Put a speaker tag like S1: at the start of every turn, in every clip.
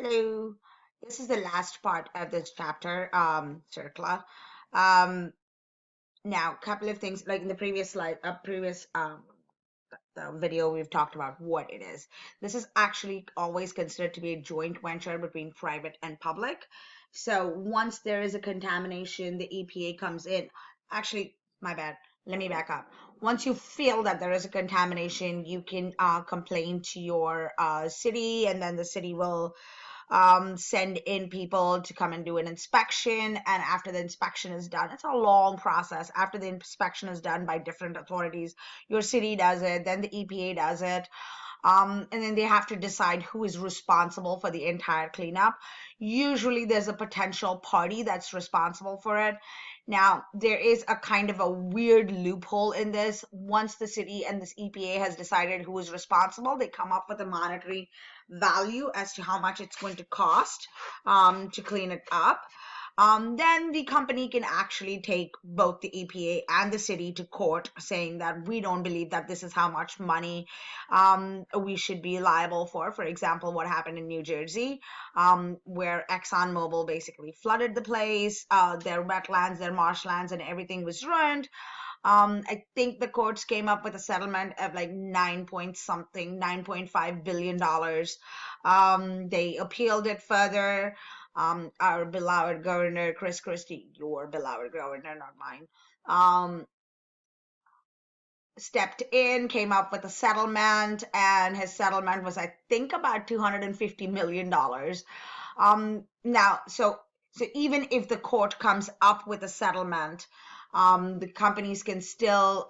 S1: Hello. This is the last part of this chapter, Circla. Um, Now, a couple of things, like in the previous slide, previous the video, we've talked about what it is. This is actually always considered to be a joint venture between private and public. So once there is a contamination, the EPA comes in. Actually, my bad. Let me back up. Once you feel that there is a contamination, you can complain to your city, and then the city will send in people to come and do an inspection. And after the inspection is done, it's a long process. After the inspection is done by different authorities, your city does it, then the EPA does it. And then they have to decide who is responsible for the entire cleanup. Usually there's a potential party that's responsible for it. Now, there is a kind of a weird loophole in this. Once the city and this EPA has decided who is responsible, they come up with a monetary value as to how much it's going to cost to clean it up. Then the company can actually take both the EPA and the city to court, saying that we don't believe that this is how much money we should be liable for. For example, what happened in New Jersey, where ExxonMobil basically flooded the place, their wetlands, their marshlands, and everything was ruined. I think the courts came up with a settlement of like $9.5 billion. They appealed it further. Our beloved governor, Chris Christie, your beloved governor, not mine, stepped in, came up with a settlement, and his settlement was, I think, about $250 million. Now, so even if the court comes up with a settlement, the companies can still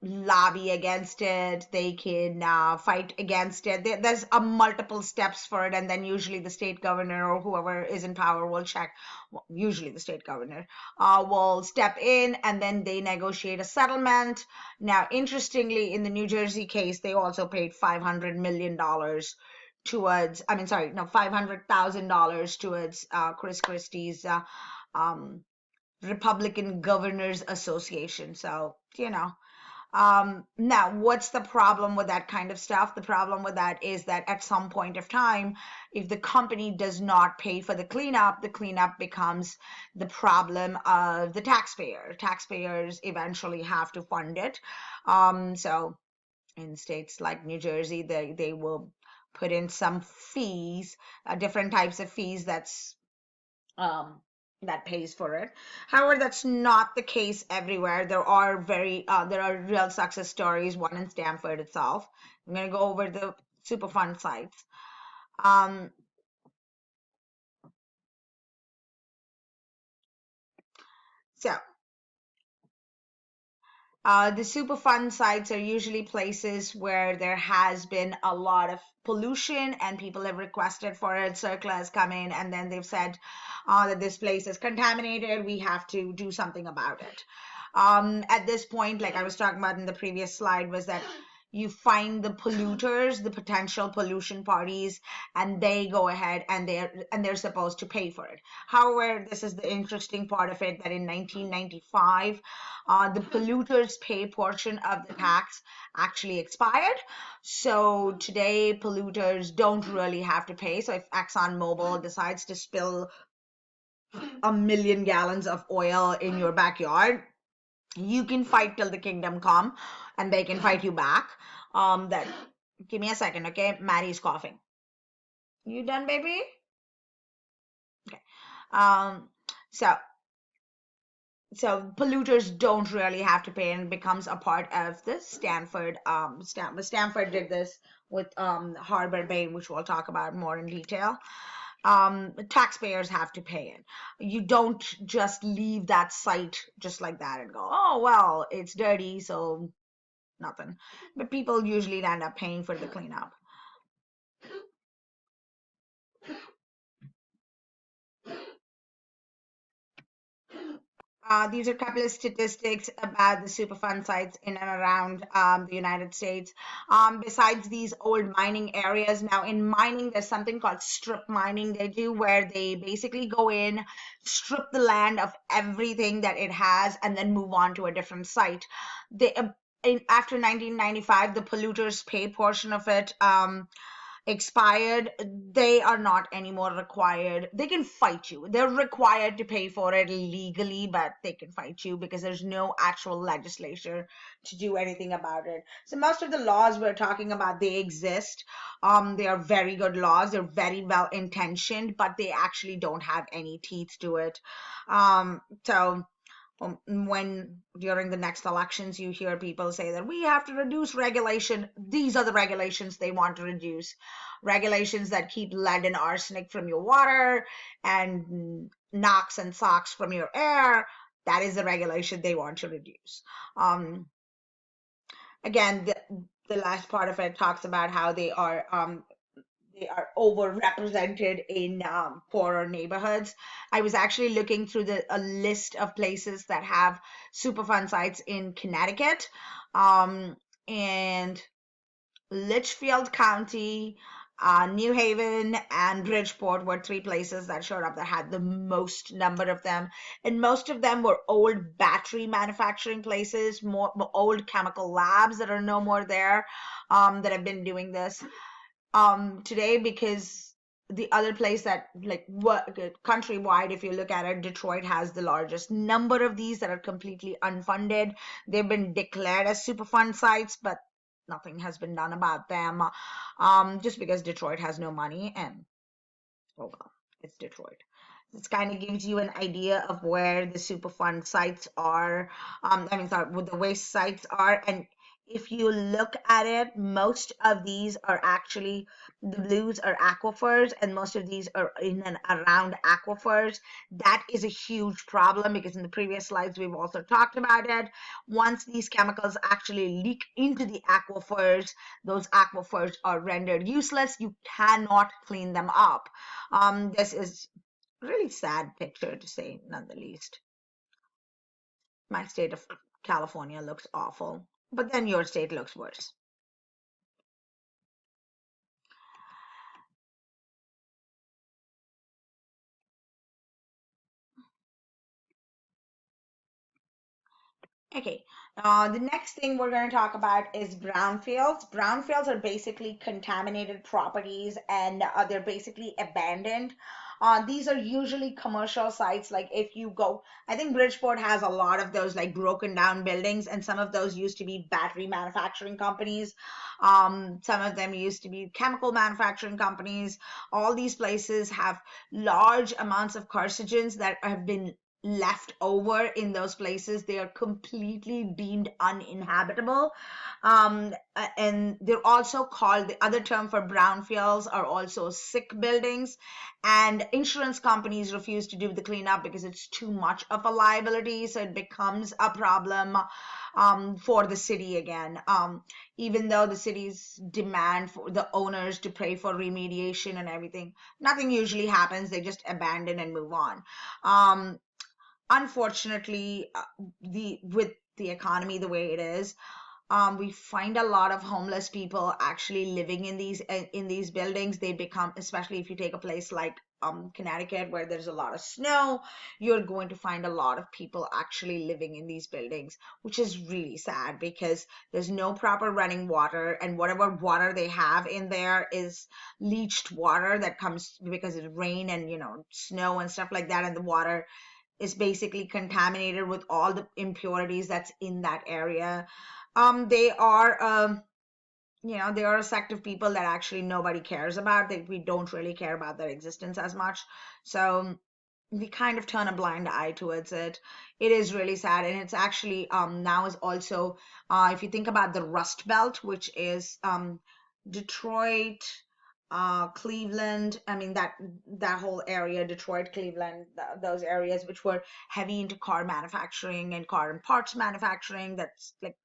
S1: lobby against it. They can fight against it. There's multiple steps for it, and then usually the state governor or whoever is in power will check. Well, usually the state governor will step in, and then they negotiate a settlement. Now, interestingly, in the New Jersey case, they also paid $500 million towards, $500,000 towards Chris Christie's Republican Governors Association. So, now, what's the problem with that kind of stuff? The problem with that is that at some point of time, if the company does not pay for the cleanup becomes the problem of the taxpayer. Taxpayers eventually have to fund it. So in states like New Jersey, they will put in some fees, different types of fees that pays for it. However, that's not the case everywhere. There are real success stories, one in Stanford itself. I'm going to go over the Superfund sites. The Superfund sites are usually places where there has been a lot of pollution and people have requested for it. CERCLA has come in and then they've said that this place is contaminated. We have to do something about it. At this point, like I was talking about in the previous slide, was that you find the polluters, the potential pollution parties, and they go ahead and they're supposed to pay for it. However, this is the interesting part of it, that in 1995, the polluters pay portion of the tax actually expired. So today, polluters don't really have to pay. So if ExxonMobil decides to spill 1 million gallons of oil in your backyard, you can fight till the kingdom come, and they can fight you back. Give me a second, okay? Maddie's coughing. You done, baby? Okay. So polluters don't really have to pay, and it becomes a part of the Stanford. Stanford did this with Harbor Bay, which we'll talk about more in detail. Taxpayers have to pay it. You don't just leave that site just like that and go, oh, well, it's dirty, so nothing. But people usually end up paying for the cleanup. These are a couple of statistics about the Superfund sites in and around the United States. Besides these old mining areas, now in mining, there's something called strip mining they do, where they basically go in, strip the land of everything that it has, and then move on to a different site. After 1995, the polluters pay portion of it. expired, they are not anymore required. They can fight you. They're required to pay for it legally, but they can fight you because there's no actual legislature to do anything about it. So most of the laws we're talking about, they exist. They are very good laws. They're very well intentioned, but they actually don't have any teeth to it. So when during the next elections you hear people say that we have to reduce regulation, these are the regulations they want to reduce. Regulations that keep lead and arsenic from your water and NOx and SOx from your air, that is the regulation they want to reduce. Again, the last part of it talks about how they are overrepresented in poorer neighborhoods. I was actually looking through a list of places that have Superfund sites in Connecticut, and Litchfield County, New Haven, and Bridgeport were three places that showed up that had the most number of them. And most of them were old battery manufacturing places, more old chemical labs that are no more there, that have been doing this today, because the other place that like what countrywide, if you look at it, Detroit has the largest number of these that are completely unfunded. They've been declared as Superfund sites, but nothing has been done about them, just because Detroit has no money. And oh well, it's Detroit. This kind of gives you an idea of where the Superfund sites are. I mean, sorry, what the waste sites are. And if you look at it, most of these are actually, the blues are aquifers, and most of these are in and around aquifers. That is a huge problem because in the previous slides, we've also talked about it. Once these chemicals actually leak into the aquifers, those aquifers are rendered useless. You cannot clean them up. This is really sad picture to say, none the least. My state of California looks awful, but then your state looks worse. Okay, the next thing we're going to talk about is brownfields. Brownfields are basically contaminated properties, and they're basically abandoned. These are usually commercial sites. Like if you go, I think Bridgeport has a lot of those like broken down buildings, and some of those used to be battery manufacturing companies. Some of them used to be chemical manufacturing companies. All these places have large amounts of carcinogens that have been left over in those places. They are completely deemed uninhabitable. And they're also called, the other term for brownfields are also sick buildings. And insurance companies refuse to do the cleanup because it's too much of a liability. So it becomes a problem for the city again. Even though the cities demand for the owners to pay for remediation and everything, nothing usually happens. They just abandon and move on. Unfortunately, with the economy the way it is, we find a lot of homeless people actually living in these buildings. They become, especially if you take a place like Connecticut where there's a lot of snow, you're going to find a lot of people actually living in these buildings, which is really sad because there's no proper running water, and whatever water they have in there is leached water that comes because of rain and snow and stuff like that, and the water is basically contaminated with all the impurities that's in that area. They are, they are a sect of people that actually nobody cares about. That we don't really care about their existence as much. So we kind of turn a blind eye towards it. It is really sad, and it's actually now is also, if you think about the Rust Belt, which is Detroit, Cleveland, I mean that whole area, Detroit, Cleveland, those areas which were heavy into car manufacturing and car and parts manufacturing. That's like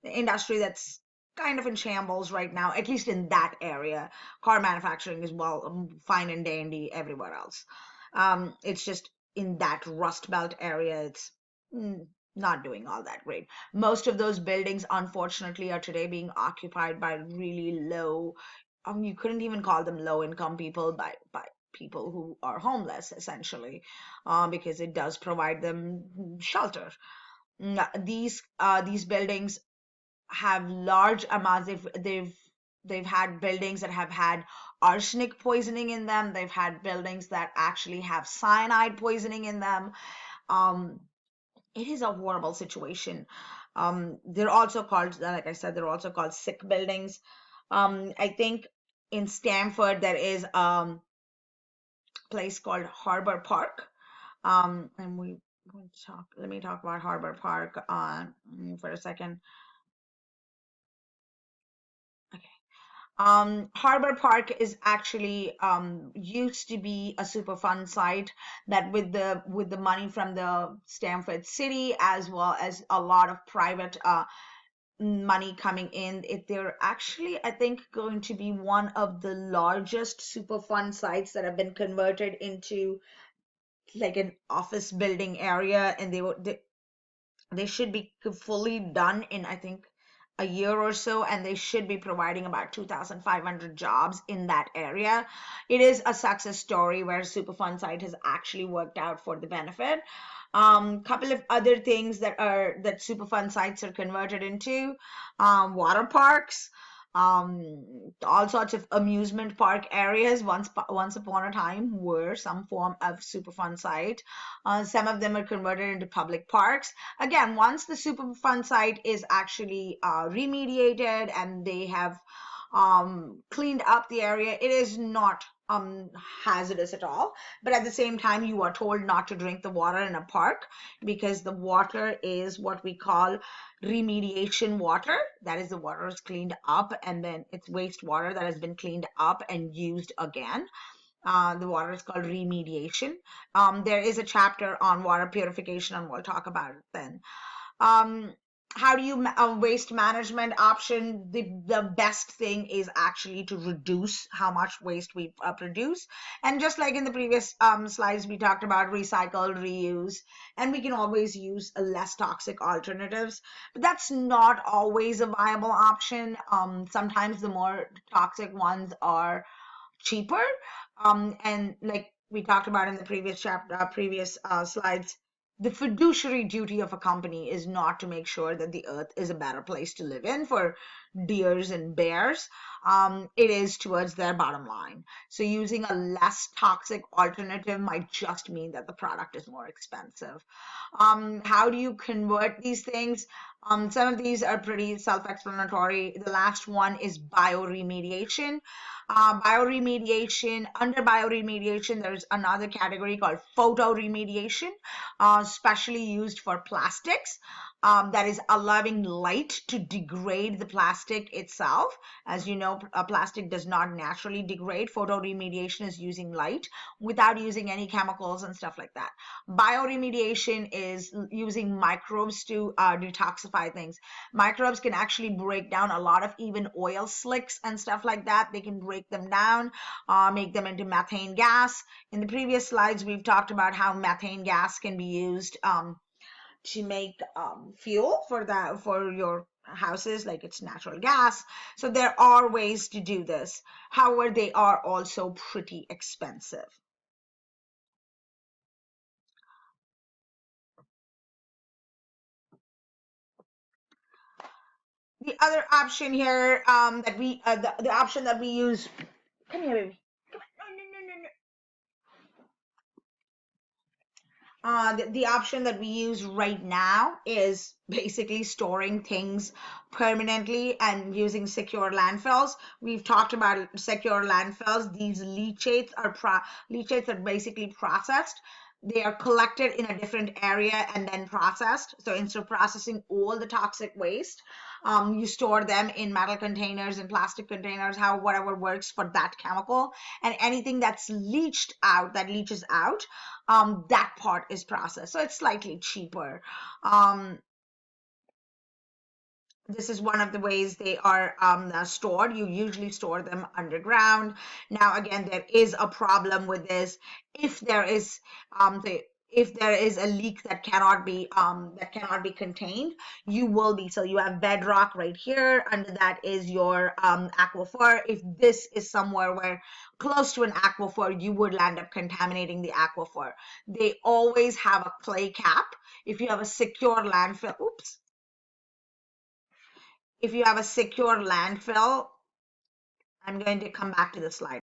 S1: the industry that's kind of in shambles right now, at least in that area. Car manufacturing is well, fine and dandy everywhere else. It's just in that Rust Belt area, it's not doing all that great. Most of those buildings, unfortunately, are today being occupied by really low, you couldn't even call them low income people, by people who are homeless essentially, because it does provide them shelter. These buildings have large amounts. They've they've had buildings that have had arsenic poisoning in them. They've had buildings that actually have cyanide poisoning in them. Um, it is a horrible situation. They're also called, like I said, they're also called sick buildings. I think in Stamford there is a place called Harbor Park. And we will talk. Let me talk about Harbor Park for a second. Okay. Harbor Park is actually used to be a Superfund site that with the money from the Stamford City as well as a lot of private money coming in, they're actually, I think, going to be one of the largest Superfund sites that have been converted into like an office building area, and they should be fully done in, I think, a year or so, and they should be providing about 2,500 jobs in that area. It is a success story where Superfund site has actually worked out for the benefit. Couple of other things that Superfund sites are converted into: water parks, all sorts of amusement park areas. Once upon a time were some form of Superfund site. Some of them are converted into public parks. Again, once the Superfund site is actually remediated and they have cleaned up the area, it is not hazardous at all. But at the same time, you are told not to drink the water in a park because the water is what we call remediation water. That is, the water is cleaned up and then it's wastewater that has been cleaned up and used again. The water is called remediation. There is a chapter on water purification, and we'll talk about it then. Um, how do you waste management option? The best thing is actually to reduce how much waste we produce. And just like in the previous slides, we talked about recycle, reuse, and we can always use less toxic alternatives. But that's not always a viable option. Sometimes the more toxic ones are cheaper. And like we talked about in the previous chapter, previous slides, the fiduciary duty of a company is not to make sure that the earth is a better place to live in for deers and bears. It is towards their bottom line. So using a less toxic alternative might just mean that the product is more expensive. How do you convert these things? Some of these are pretty self-explanatory. The last one is bioremediation. Under bioremediation, there's another category called photoremediation, specially used for plastics. That is allowing light to degrade the plastic itself. As you know, plastic does not naturally degrade. Photoremediation is using light without using any chemicals and stuff like that. Bioremediation is using microbes to detoxify things. Microbes can actually break down a lot of even oil slicks and stuff like that. They can break them down, make them into methane gas. In the previous slides, we've talked about how methane gas can be used to make fuel for your houses, like it's natural gas. So there are ways to do this. However, they are also pretty expensive. The other option here that the option that we use, come here, baby. Come on. No, no, no, no, no. The option that we use right now is basically storing things permanently and using secure landfills. We've talked about secure landfills. These leachates are basically processed. They are collected in a different area and then processed. So instead of processing all the toxic waste, you store them in metal containers and plastic containers, whatever works for that chemical. And anything that's leaches out, that part is processed. So it's slightly cheaper. This is one of the ways they are stored. You usually store them underground. Now, again, there is a problem with this. If there is if there is a leak that cannot be contained, you will be. So you have bedrock right here. Under that is your aquifer. If this is somewhere where close to an aquifer, you would land up contaminating the aquifer. They always have a clay cap. If you have a secure landfill, oops. If you have a secure landfill, I'm going to come back to the slide.